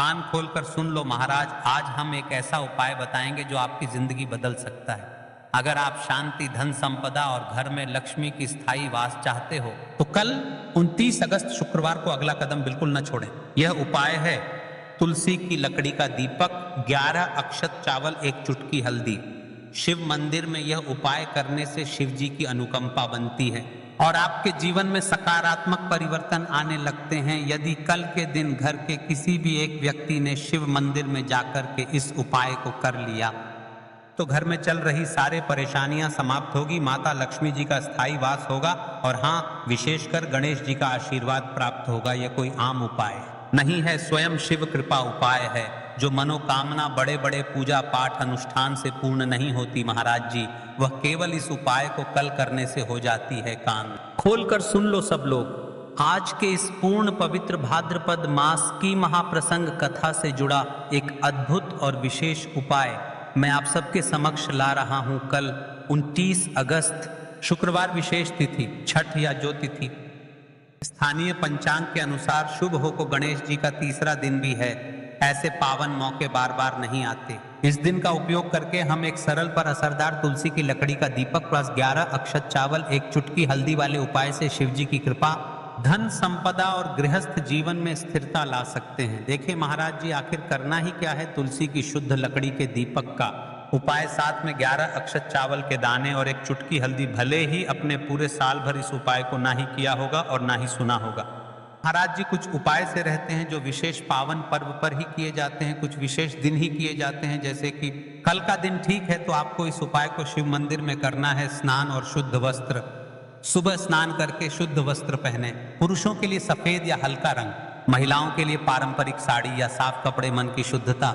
कान खोलकर सुन लो महाराज, आज हम एक ऐसा उपाय बताएंगे जो आपकी जिंदगी बदल सकता है। अगर आप शांति, धन संपदा और घर में लक्ष्मी की स्थायी वास चाहते हो तो कल 29 अगस्त शुक्रवार को अगला कदम बिल्कुल न छोड़ें। यह उपाय है तुलसी की लकड़ी का दीपक, 11 अक्षत चावल, 1 चुटकी हल्दी। शिव मंदिर में यह उपाय करने से शिव जी की अनुकंपा बनती है और आपके जीवन में सकारात्मक परिवर्तन आने लगते हैं। यदि कल के दिन घर के किसी भी एक व्यक्ति ने शिव मंदिर में जाकर के इस उपाय को कर लिया तो घर में चल रही सारे परेशानियां समाप्त होगी, माता लक्ष्मी जी का स्थायी वास होगा और हाँ, विशेषकर गणेश जी का आशीर्वाद प्राप्त होगा। यह कोई आम उपाय नहीं है, स्वयं शिव कृपा उपाय है। जो मनोकामना बड़े बड़े पूजा पाठ अनुष्ठान से पूर्ण नहीं होती महाराज जी, वह केवल इस उपाय को कल करने से हो जाती है। कान खोलकर सुन लो सब लोग, आज के इस पूर्ण पवित्र भाद्रपद मास की महाप्रसंग कथा से जुड़ा एक अद्भुत और विशेष उपाय मैं आप सबके समक्ष ला रहा हूं। कल 29 अगस्त शुक्रवार, विशेष तिथि छठ या जो तिथि स्थानीय पंचांग के अनुसार शुभ हो को गणेश जी का तीसरा दिन भी है। ऐसे पावन मौके बार बार नहीं आते। इस दिन का उपयोग करके हम एक सरल पर असरदार तुलसी की लकड़ी का दीपक प्लस 11 अक्षत चावल, 1 चुटकी हल्दी वाले उपाय से शिव जी की कृपा, धन संपदा और गृहस्थ जीवन में स्थिरता ला सकते हैं। देखिए महाराज जी, आखिर करना ही क्या है। तुलसी की शुद्ध लकड़ी के दीपक का उपाय, साथ में 11 अक्षत चावल के दाने और 1 चुटकी हल्दी। भले ही अपने पूरे साल भर इस उपाय को ना ही किया होगा और ना ही सुना होगा। महाराज जी, कुछ उपाय से रहते हैं जो विशेष पावन पर्व पर ही किए जाते हैं, कुछ विशेष दिन ही किए जाते हैं। जैसे कि कल का दिन ठीक है तो आपको इस उपाय को शिव मंदिर में करना है। स्नान और शुद्ध वस्त्र, सुबह स्नान करके शुद्ध वस्त्र पहने। पुरुषों के लिए सफेद या हल्का रंग, महिलाओं के लिए पारंपरिक साड़ी या साफ कपड़े। मन की शुद्धता,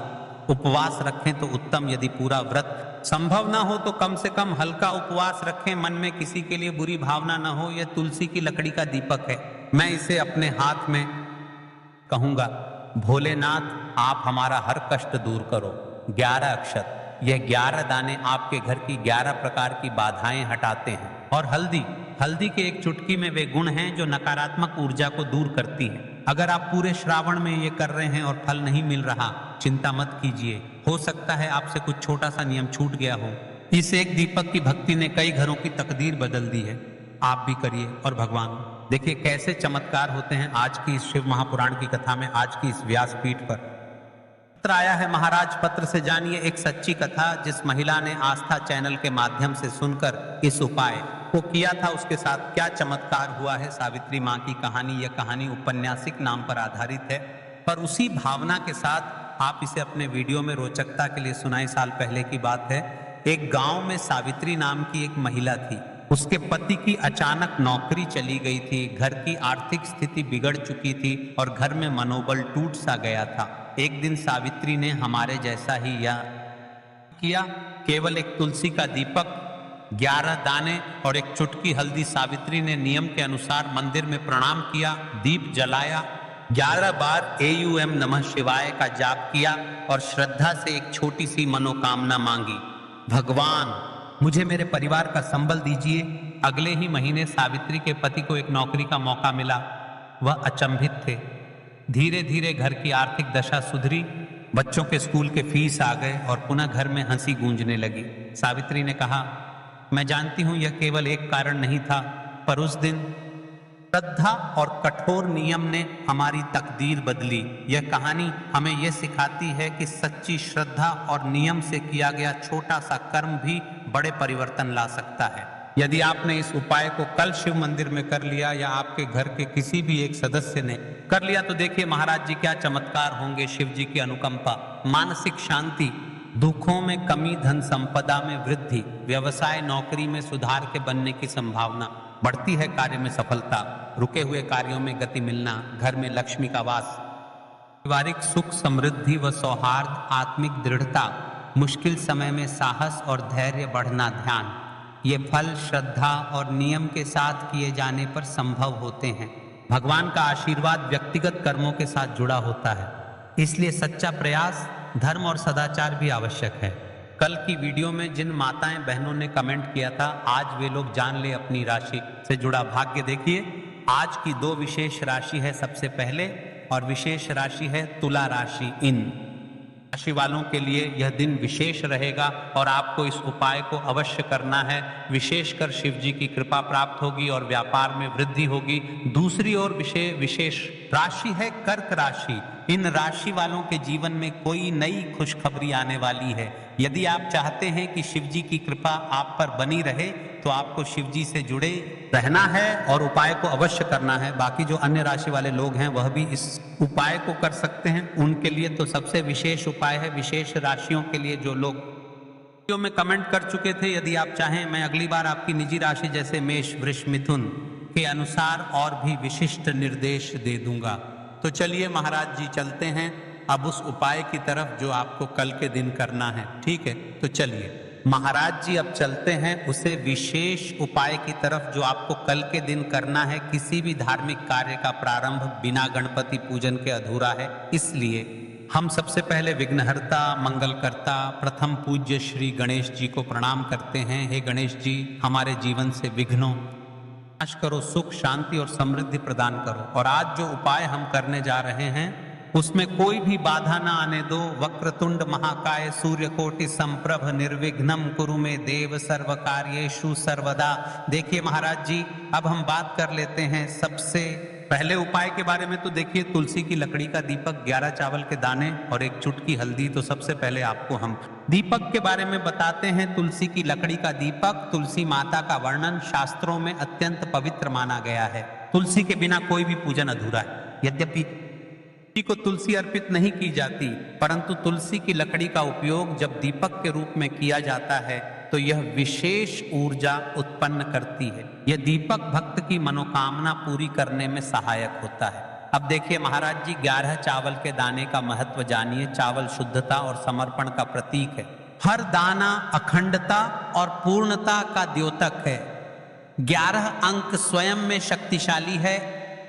उपवास रखें तो उत्तम, यदि पूरा व्रत संभव ना हो तो कम से कम हल्का उपवास रखें। मन में किसी के लिए बुरी भावना ना हो। यह तुलसी की लकड़ी का दीपक है, मैं इसे अपने हाथ में कहूंगा, भोलेनाथ आप हमारा हर कष्ट दूर करो। 11 अक्षत, यह 11 दाने आपके घर की 11 प्रकार की बाधाएं हटाते हैं। और हल्दी, हल्दी के 1 चुटकी में वे गुण हैं जो नकारात्मक ऊर्जा को दूर करती हैं। अगर आप पूरे श्रावण में ये कर रहे हैं और फल नहीं मिल रहा, चिंता मत कीजिए। हो सकता है आपसे कुछ छोटा सा नियम छूट गया हो। इस एक दीपक की भक्ति ने कई घरों की तकदीर बदल दी है। आप भी करिए और भगवान देखिए कैसे चमत्कार होते हैं। आज की इस शिव महापुराण की कथा में, आज की इस व्यासपीठ पर पत्र आया है महाराज। पत्र से जानिए एक सच्ची कथा जिस महिला ने आस्था चैनल के माध्यम से सुनकर इस उपाय को किया था, उसके साथ क्या चमत्कार हुआ है। सावित्री माँ की कहानी। यह कहानी उपन्यासिक नाम पर आधारित है, पर उसी भावना के साथ आप इसे अपने वीडियो में रोचकता के लिए सुनाई। साल पहले की बात है, एक गांव में सावित्री नाम की एक महिला थी। उसके पति की अचानक नौकरी चली गई थी, घर की आर्थिक स्थिति बिगड़ चुकी थी और घर में मनोबल टूट सा गया था। एक दिन सावित्री ने हमारे जैसा ही यह किया, केवल एक तुलसी का दीपक, 11 दाने और 1 चुटकी हल्दी। सावित्री ने नियम के अनुसार मंदिर में प्रणाम किया, दीप जलाया, 11 बार AUM नमः शिवाय का जाप किया और श्रद्धा से एक छोटी सी मनोकामना मांगी, भगवान मुझे मेरे परिवार का संबल दीजिए। अगले ही महीने सावित्री के पति को एक नौकरी का मौका मिला। वह अचंभित थे। धीरे धीरे घर की आर्थिक दशा सुधरी, बच्चों के स्कूल के फीस आ गए और पुनः घर में हंसी गूंजने लगी। सावित्री ने कहा, मैं जानती हूं यह केवल एक कारण नहीं था, पर उस दिन श्रद्धा और कठोर नियम ने हमारी तकदीर बदली। यह कहानी हमें यह सिखाती है कि सच्ची श्रद्धा और नियम से किया गया छोटा सा कर्म भी बड़े परिवर्तन ला सकता है। यदि आपने इस उपाय को कल शिव मंदिर में कर लिया या आपके घर के किसी भी एक सदस्य ने कर लिया तो देखिए महाराज जी क्या चमत्कार होंगे। शिव जी की अनुकंपा, मानसिक शांति, दुखों में कमी, धन संपदा में वृद्धि, व्यवसाय नौकरी में सुधार के बनने की संभावना बढ़ती है, कार्य में सफलता, रुके हुए कार्यों में गति मिलना, घर में लक्ष्मी का वास, पारिवारिक सुख समृद्धि व सौहार्द, आत्मिक दृढ़ता, मुश्किल समय में साहस और धैर्य बढ़ना, ध्यान। ये फल श्रद्धा और नियम के साथ किए जाने पर संभव होते हैं। भगवान का आशीर्वाद व्यक्तिगत कर्मों के साथ जुड़ा होता है, इसलिए सच्चा प्रयास, धर्म और सदाचार भी आवश्यक है। कल की वीडियो में जिन माताएं बहनों ने कमेंट किया था, आज वे लोग जान ले अपनी राशि से जुड़ा भाग्य। देखिए आज की 2 विशेष राशि है। सबसे पहले और विशेष राशि है तुला राशि। इन राशि वालों के लिए यह दिन विशेष रहेगा और आपको इस उपाय को अवश्य करना है। विशेषकर शिव जी की कृपा प्राप्त होगी और व्यापार में वृद्धि होगी। दूसरी ओर विशेष राशि है कर्क राशि। इन राशि वालों के जीवन में कोई नई खुशखबरी आने वाली है। यदि आप चाहते हैं कि शिव जी की कृपा आप पर बनी रहे तो आपको शिव जी से जुड़े रहना है और उपाय को अवश्य करना है। बाकी जो अन्य राशि वाले लोग हैं वह भी इस उपाय को कर सकते हैं। उनके लिए तो सबसे विशेष उपाय है। विशेष राशियों के लिए जो लोग वीडियो में कमेंट कर चुके थे, यदि आप चाहें मैं अगली बार आपकी निजी राशि जैसे मेष वृष मिथुन के अनुसार और भी विशिष्ट निर्देश दे दूंगा। तो चलिए महाराज जी चलते हैं अब उस उपाय की तरफ जो आपको कल के दिन करना है। ठीक है, तो चलिए महाराज जी अब चलते हैं उसे विशेष उपाय की तरफ जो आपको कल के दिन करना है। किसी भी धार्मिक कार्य का प्रारंभ बिना गणपति पूजन के अधूरा है, इसलिए हम सबसे पहले विघ्नहर्ता मंगलकर्ता प्रथम पूज्य श्री गणेश जी को प्रणाम करते हैं। हे गणेश जी, हमारे जीवन से विघ्नों नाश करो, सुख शांति और समृद्धि प्रदान करो। और आज जो उपाय हम करने जा रहे हैं उसमें कोई भी बाधा ना आने दो। वक्रतुंड महाकाय सूर्यकोटि संप्रभ निर्विघ्नम कुरु मे देव सर्व कार्येषु सर्वदा। देखिए महाराज जी, अब हम बात कर लेते हैं सबसे पहले उपाय के बारे में। तो देखिए, तुलसी की लकड़ी का दीपक, 11 चावल के दाने और 1 चुटकी हल्दी। तो सबसे पहले आपको हम दीपक के बारे में बताते हैं। तुलसी की लकड़ी का दीपक, तुलसी माता का वर्णन शास्त्रों में अत्यंत पवित्र माना गया है। तुलसी के बिना कोई भी पूजन अधूरा है। यद्यपि को तुलसी अर्पित नहीं की जाती, परंतु तुलसी की लकड़ी का उपयोग जब दीपक के रूप में किया जाता है तो यह विशेष ऊर्जा उत्पन्न करती है। यह दीपक भक्त की मनोकामना पूरी करने में सहायक होता है। अब देखिए महाराज जी, 11 चावल के दाने का महत्व जानिए। चावल शुद्धता और समर्पण का प्रतीक है। हर दाना अखंडता और पूर्णता का द्योतक है। 11 अंक स्वयं में शक्तिशाली है।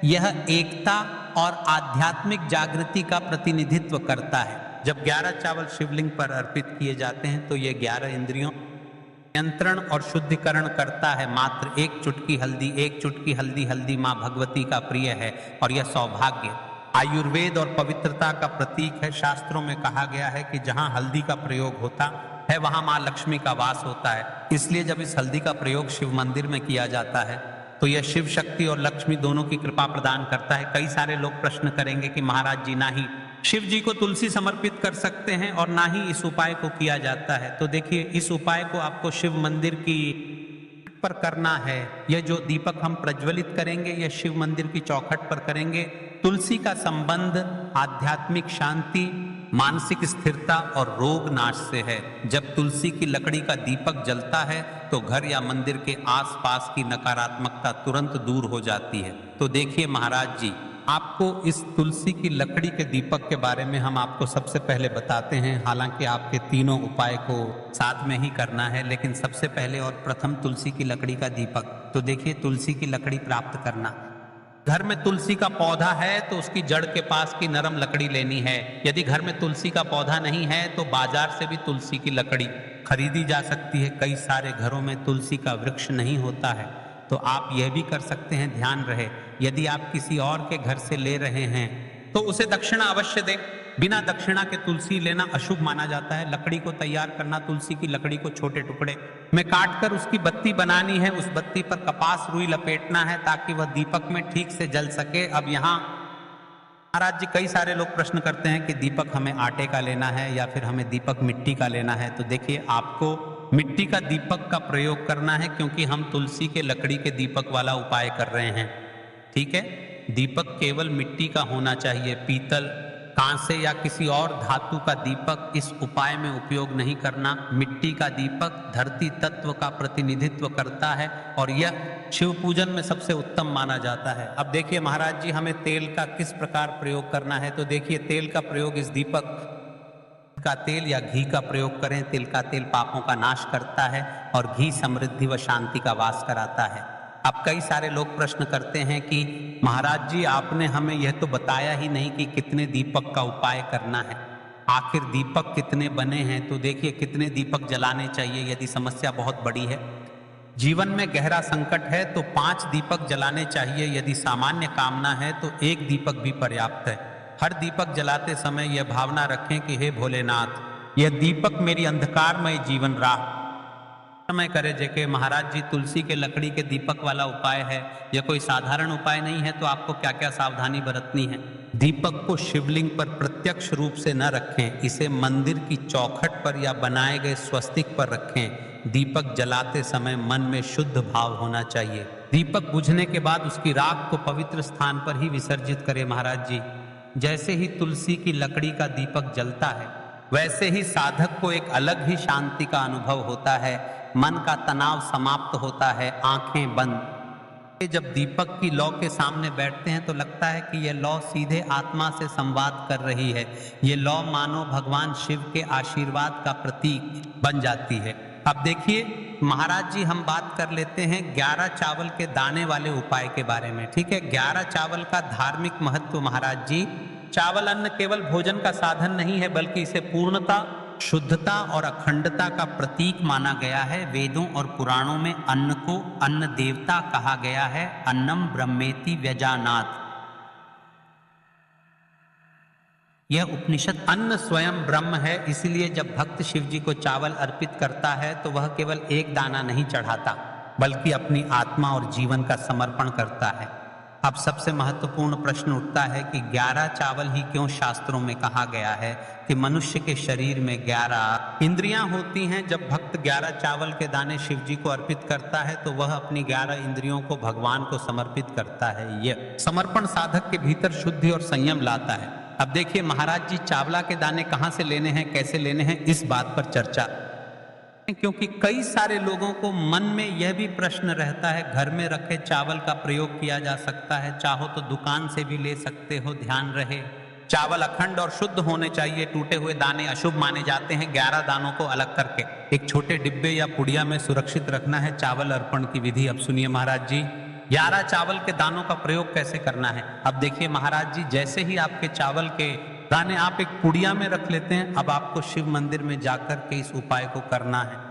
यह एकता और आध्यात्मिक जागृति का प्रतिनिधित्व करता है। जब 11 चावल शिवलिंग पर अर्पित किए जाते हैं तो ये 11 इंद्रियों नियंत्रण और शुद्धिकरण करता है। मात्र 1 चुटकी हल्दी, 1 चुटकी हल्दी, हल्दी माँ भगवती का प्रिय है और यह सौभाग्य, आयुर्वेद और पवित्रता का प्रतीक है। शास्त्रों में कहा गया है कि जहाँ हल्दी का प्रयोग होता है वहाँ माँ लक्ष्मी का वास होता है। इसलिए जब इस हल्दी का प्रयोग शिव मंदिर में किया जाता है तो यह शिव शक्ति और लक्ष्मी दोनों की कृपा प्रदान करता है। कई सारे लोग प्रश्न करेंगे कि महाराज जी, ना ही शिव जी को तुलसी समर्पित कर सकते हैं और ना ही इस उपाय को किया जाता है। तो देखिए, इस उपाय को आपको शिव मंदिर की पर करना है। यह जो दीपक हम प्रज्वलित करेंगे यह शिव मंदिर की चौखट पर करेंगे। तुलसी का संबंध आध्यात्मिक शांति, मानसिक स्थिरता और रोग नाश से है। जब तुलसी की लकड़ी का दीपक जलता है तो घर या मंदिर के आसपास की नकारात्मकता तुरंत दूर हो जाती है। तो देखिए महाराज जी, आपको इस तुलसी की लकड़ी के दीपक के बारे में हम आपको सबसे पहले बताते हैं। हालांकि आपके तीनों उपाय को साथ में ही करना है, लेकिन सबसे पहले और प्रथम तुलसी की लकड़ी का दीपक। तो देखिए, तुलसी की लकड़ी प्राप्त करना। घर में तुलसी का पौधा है तो उसकी जड़ के पास की नरम लकड़ी लेनी है। यदि घर में तुलसी का पौधा नहीं है तो बाजार से भी तुलसी की लकड़ी खरीदी जा सकती है। कई सारे घरों में तुलसी का वृक्ष नहीं होता है, तो आप यह भी कर सकते हैं। ध्यान रहे, यदि आप किसी और के घर से ले रहे हैं तो उसे दक्षिणा अवश्य दें। बिना दक्षिणा के तुलसी लेना अशुभ माना जाता है। लकड़ी को तैयार करना, तुलसी की लकड़ी को छोटे टुकड़े में काटकर उसकी बत्ती बनानी है। उस बत्ती पर कपास रुई लपेटना है ताकि वह दीपक में ठीक से जल सके। अब यहाँ महाराज जी, कई सारे लोग प्रश्न करते हैं कि दीपक हमें आटे का लेना है या फिर हमें दीपक मिट्टी का लेना है। तो देखिए, आपको मिट्टी का दीपक का प्रयोग करना है क्योंकि हम तुलसी के लकड़ी के दीपक वाला उपाय कर रहे हैं। ठीक है, दीपक केवल मिट्टी का होना चाहिए। पीतल, कांसे या किसी और धातु का दीपक इस उपाय में उपयोग नहीं करना। मिट्टी का दीपक धरती तत्व का प्रतिनिधित्व करता है और यह शिव पूजन में सबसे उत्तम माना जाता है। अब देखिए महाराज जी, हमें तेल का किस प्रकार प्रयोग करना है। तो देखिए, तेल का प्रयोग इस दीपक का तेल या घी का प्रयोग करें। तिल का तेल पापों का नाश करता है और घी समृद्धि व शांति का वास कराता है। अब कई सारे लोग प्रश्न करते हैं कि महाराज जी, आपने हमें यह तो बताया ही नहीं कि कितने दीपक का उपाय करना है। आखिर दीपक कितने बने हैं। तो देखिए, कितने दीपक जलाने चाहिए यदि समस्या बहुत बड़ी है, जीवन में गहरा संकट है तो 5 दीपक जलाने चाहिए। यदि सामान्य कामना है तो 1 दीपक भी पर्याप्त है। हर दीपक जलाते समय यह भावना रखें कि हे भोलेनाथ, यह दीपक मेरी अंधकारमय जीवन राह समय करे। जेके महाराज जी, तुलसी के लकड़ी के दीपक वाला उपाय है, यह कोई साधारण उपाय नहीं है। तो आपको क्या क्या सावधानी बरतनी है। दीपक को शिवलिंग पर प्रत्यक्ष रूप से न रखें, इसे मंदिर की चौखट पर या बनाए गए स्वस्तिक पर रखें। दीपक जलाते समय मन में शुद्ध भाव होना चाहिए। दीपक बुझने के बाद उसकी राख को पवित्र स्थान पर ही विसर्जित करें। महाराज जी, जैसे ही तुलसी की लकड़ी का दीपक जलता है, वैसे ही साधक को एक अलग ही शांति का अनुभव होता है। मन का तनाव समाप्त होता है, आंखें बंद। जब दीपक की लौ के सामने बैठते हैं तो लगता है कि यह लौ सीधे आत्मा से संवाद कर रही है। ये लौ मानो भगवान शिव के आशीर्वाद का प्रतीक बन जाती है। अब देखिए महाराज जी, हम बात कर लेते हैं 11 चावल के दाने वाले उपाय के बारे में। ठीक है, 11 चावल का धार्मिक महत्व। महाराज जी, चावल अन्न केवल भोजन का साधन नहीं है, बल्कि इसे पूर्णता, शुद्धता और अखंडता का प्रतीक माना गया है। वेदों और पुराणों में अन्न को अन्न देवता कहा गया है। अन्नम ब्रह्मेति व्यजानात्। यह उपनिषद, अन्न स्वयं ब्रह्म है। इसलिए जब भक्त शिव जी को चावल अर्पित करता है तो वह केवल एक दाना नहीं चढ़ाता, बल्कि अपनी आत्मा और जीवन का समर्पण करता है। अब सबसे महत्वपूर्ण प्रश्न उठता है कि 11 चावल ही क्यों शास्त्रों में कहा गया है कि मनुष्य के शरीर में 11 इंद्रियां होती हैं। जब भक्त 11 चावल के दाने शिव जी को अर्पित करता है तो वह अपनी 11 इंद्रियों को भगवान को समर्पित करता है। यह समर्पण साधक के भीतर शुद्धि और संयम लाता है। अब देखिए महाराज जी, चावला के दाने कहाँ से लेने हैं, कैसे लेने हैं, इस बात पर चर्चा, क्योंकि कई सारे लोगों को मन में यह भी प्रश्न रहता है। घर में रखे चावल का प्रयोग किया जा सकता है, चाहो तो दुकान से भी ले सकते हो, ध्यान रहे। चावल अखंड और शुद्ध होने चाहिए। टूटे हुए दाने अशुभ माने जाते हैं। 11 दानों को अलग करके एक छोटे डिब्बे या पुड़िया में सुरक्षित रखना है। चावल अर्पण की विधि अब सुनिए महाराज जी। 11 चावल के दानों का प्रयोग कैसे करना है। अब देखिए महाराज जी, जैसे ही आपके चावल के दाने आप एक पुड़िया में रख लेते हैं, अब आपको शिव मंदिर में जाकर के इस उपाय को करना है।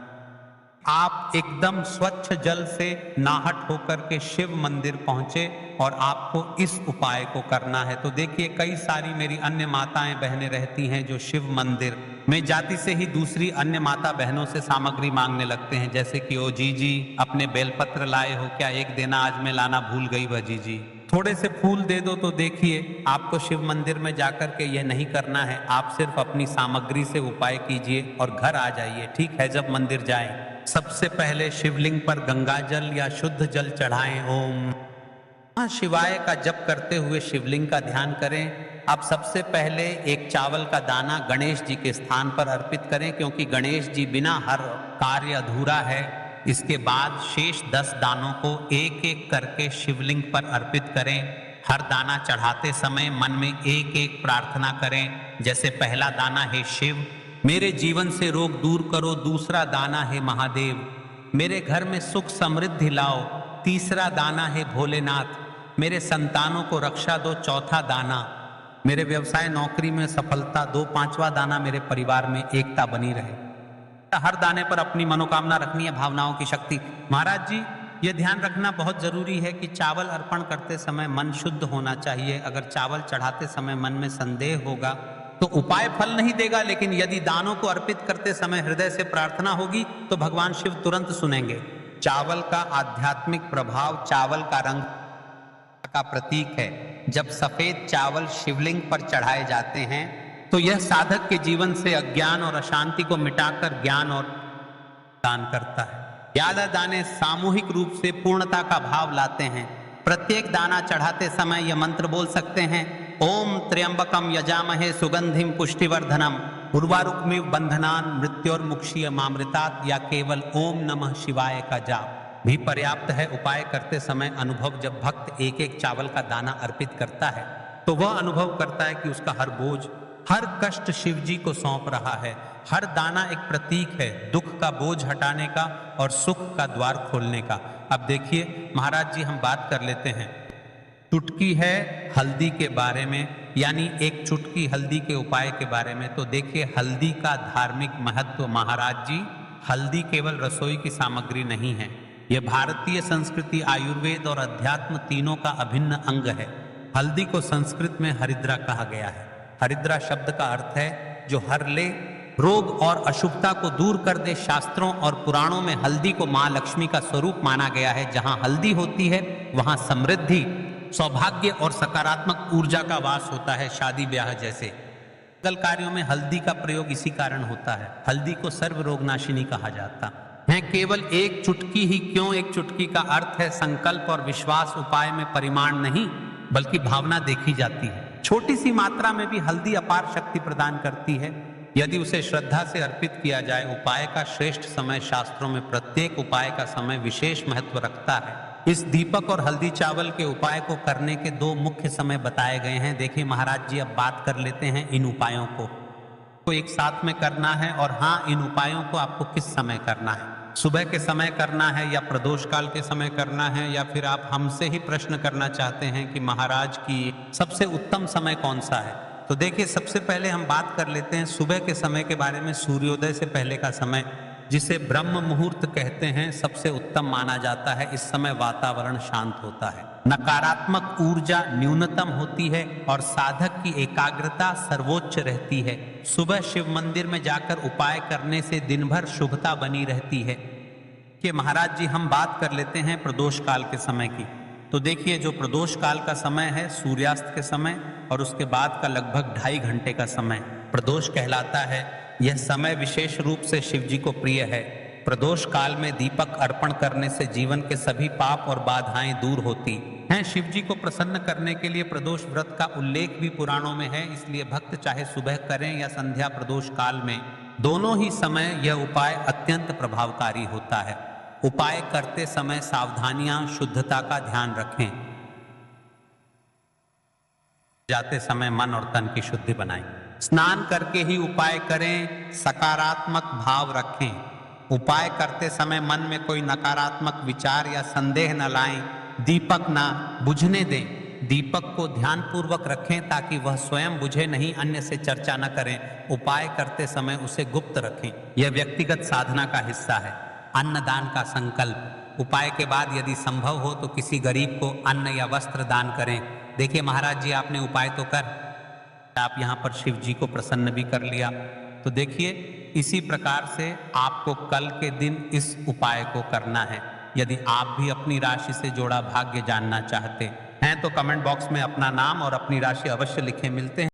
आप एकदम स्वच्छ जल से नाहट होकर के शिव मंदिर पहुंचे और आपको इस उपाय को करना है। तो देखिए, कई सारी मेरी अन्य माताएं बहनें रहती हैं जो शिव मंदिर में जाती से ही दूसरी अन्य माता बहनों से सामग्री मांगने लगते हैं, जैसे कि ओ जीजी अपने बेलपत्र लाए हो क्या, एक देना आज मैं लाना भूल गई वह जीजी, थोड़े से फूल दे दो। तो देखिए, आपको शिव मंदिर में जाकर के यह नहीं करना है। आप सिर्फ अपनी सामग्री से उपाय कीजिए और घर आ जाइए। ठीक है, जब मंदिर जाएं सबसे पहले शिवलिंग पर गंगा जल या शुद्ध जल चढ़ाएं। ओम शिवाय का जप करते हुए शिवलिंग का ध्यान करें। अब सबसे पहले एक चावल का दाना गणेश जी के स्थान पर अर्पित करें, क्योंकि गणेश जी बिना हर कार्य अधूरा है। इसके बाद शेष 10 दानों को एक एक करके शिवलिंग पर अर्पित करें। हर दाना चढ़ाते समय मन में एक एक प्रार्थना करें। जैसे पहला दाना है शिव, मेरे जीवन से रोग दूर करो। दूसरा दाना है महादेव, मेरे घर में सुख समृद्धि लाओ। तीसरा दाना है भोलेनाथ, मेरे संतानों को रक्षा दो। चौथा दाना, मेरे व्यवसाय नौकरी में सफलता दो। 5वां दाना, मेरे परिवार में एकता बनी रहे। हर दाने पर अपनी मनोकामना रखनी है, भावनाओं की शक्ति। महाराज जी, यह ध्यान रखना बहुत जरूरी है कि चावल अर्पण करते समय मन शुद्ध होना चाहिए। अगर चावल चढ़ाते समय मन में संदेह होगा तो उपाय फल नहीं देगा, लेकिन यदि दानों को अर्पित करते समय हृदय से प्रार्थना होगी तो भगवान शिव तुरंत सुनेंगे। चावल का आध्यात्मिक प्रभाव, चावल का रंग का प्रतीक है। जब सफेद चावल शिवलिंग पर चढ़ाए जाते हैं तो यह साधक के जीवन से अज्ञान और अशांति को मिटाकर ज्ञान और दान करता है। 11 दाने सामूहिक रूप से पूर्णता का भाव लाते हैं। प्रत्येक दाना चढ़ाते समय यह मंत्र बोल सकते हैं, ओम त्र्यंबकम यजामहे सुगंधिम पुष्टिवर्धनम उर्वारुकमिव बंधनान मृत्योर्मुक्षीय मामृतात्, या केवल ओम नमः शिवाय का जाप भी पर्याप्त है। उपाय करते समय अनुभव, जब भक्त एक एक चावल का दाना अर्पित करता है तो वह अनुभव करता है कि उसका हर बोझ, हर कष्ट शिव जी को सौंप रहा है। हर दाना एक प्रतीक है दुख का बोझ हटाने का और सुख का द्वार खोलने का। अब देखिए महाराज जी, हम बात कर लेते हैं चुटकी है हल्दी के बारे में, यानी एक चुटकी हल्दी के उपाय के बारे में। तो देखिए, हल्दी का धार्मिक महत्व। महाराज जी, हल्दी केवल रसोई की सामग्री नहीं है, यह भारतीय संस्कृति, आयुर्वेद और अध्यात्म तीनों का अभिन्न अंग है। हल्दी को संस्कृत में हरिद्रा कहा गया है। हरिद्रा शब्द का अर्थ है जो हर ले, रोग और अशुभता को दूर कर दे। शास्त्रों और पुराणों में हल्दी को मां लक्ष्मी का स्वरूप माना गया है। जहां हल्दी होती है वहां समृद्धि, सौभाग्य और सकारात्मक ऊर्जा का वास होता है। शादी ब्याह जैसे मंगल कार्यों में हल्दी का प्रयोग इसी कारण होता है। हल्दी को सर्व रोगनाशिनी कहा जाता है। केवल एक चुटकी ही क्यों, एक चुटकी का अर्थ है संकल्प और विश्वास। उपाय में परिमाण नहीं बल्कि भावना देखी जाती है। छोटी सी मात्रा में भी हल्दी अपार शक्ति प्रदान करती है यदि उसे श्रद्धा से अर्पित किया जाए। उपाय का श्रेष्ठ समय शास्त्रों में प्रत्येक उपाय का समय विशेष महत्व रखता है। इस दीपक और हल्दी चावल के उपाय को करने के दो मुख्य समय बताए गए हैं। देखिए महाराज जी, अब बात कर लेते हैं इन उपायों को एक साथ में करना है। और हाँ, इन उपायों को आपको किस समय करना है, सुबह के समय करना है या प्रदोष काल के समय करना है, या फिर आप हमसे ही प्रश्न करना चाहते हैं कि महाराज की सबसे उत्तम समय कौन सा है। तो देखिए, सबसे पहले हम बात कर लेते हैं सुबह के समय के बारे में। सूर्योदय से पहले का समय, जिसे ब्रह्म मुहूर्त कहते हैं, सबसे उत्तम माना जाता है। इस समय वातावरण शांत होता है, नकारात्मक ऊर्जा न्यूनतम होती है और साधक की एकाग्रता सर्वोच्च रहती है। सुबह शिव मंदिर में जाकर उपाय करने से दिन भर शुभता बनी रहती है। कि महाराज जी, हम बात कर लेते हैं प्रदोष काल के समय की। तो देखिए, जो प्रदोष काल का समय है सूर्यास्त के समय और उसके बाद का लगभग 2.5 घंटे का समय प्रदोष कहलाता है। यह समय विशेष रूप से शिव जी को प्रिय है। प्रदोष काल में दीपक अर्पण करने से जीवन के सभी पाप और बाधाएं दूर होती हैं। शिव जी को प्रसन्न करने के लिए प्रदोष व्रत का उल्लेख भी पुराणों में है। इसलिए भक्त चाहे सुबह करें या संध्या प्रदोष काल में, दोनों ही समय यह उपाय अत्यंत प्रभावकारी होता है। उपाय करते समय सावधानियां, शुद्धता का ध्यान रखें। जाते समय मन और तन की शुद्धि बनाएं। स्नान करके ही उपाय करें। सकारात्मक भाव रखें। उपाय करते समय मन में कोई नकारात्मक विचार या संदेह न लाएं। दीपक ना बुझने दें। दीपक को ध्यानपूर्वक रखें ताकि वह स्वयं बुझे नहीं, अन्य से चर्चा न करें। उपाय करते समय उसे गुप्त रखें। यह व्यक्तिगत साधना का हिस्सा है। अन्नदान का संकल्प, उपाय के बाद यदि संभव हो तो किसी गरीब को अन्न या वस्त्र दान करें। देखिए महाराज जी, आपने उपाय तो कर, आप यहाँ पर शिव जी को प्रसन्न भी कर लिया। तो देखिए, इसी प्रकार से आपको कल के दिन इस उपाय को करना है। यदि आप भी अपनी राशि से जोड़ा भाग्य जानना चाहते हैं तो कमेंट बॉक्स में अपना नाम और अपनी राशि अवश्य लिखें। मिलते हैं।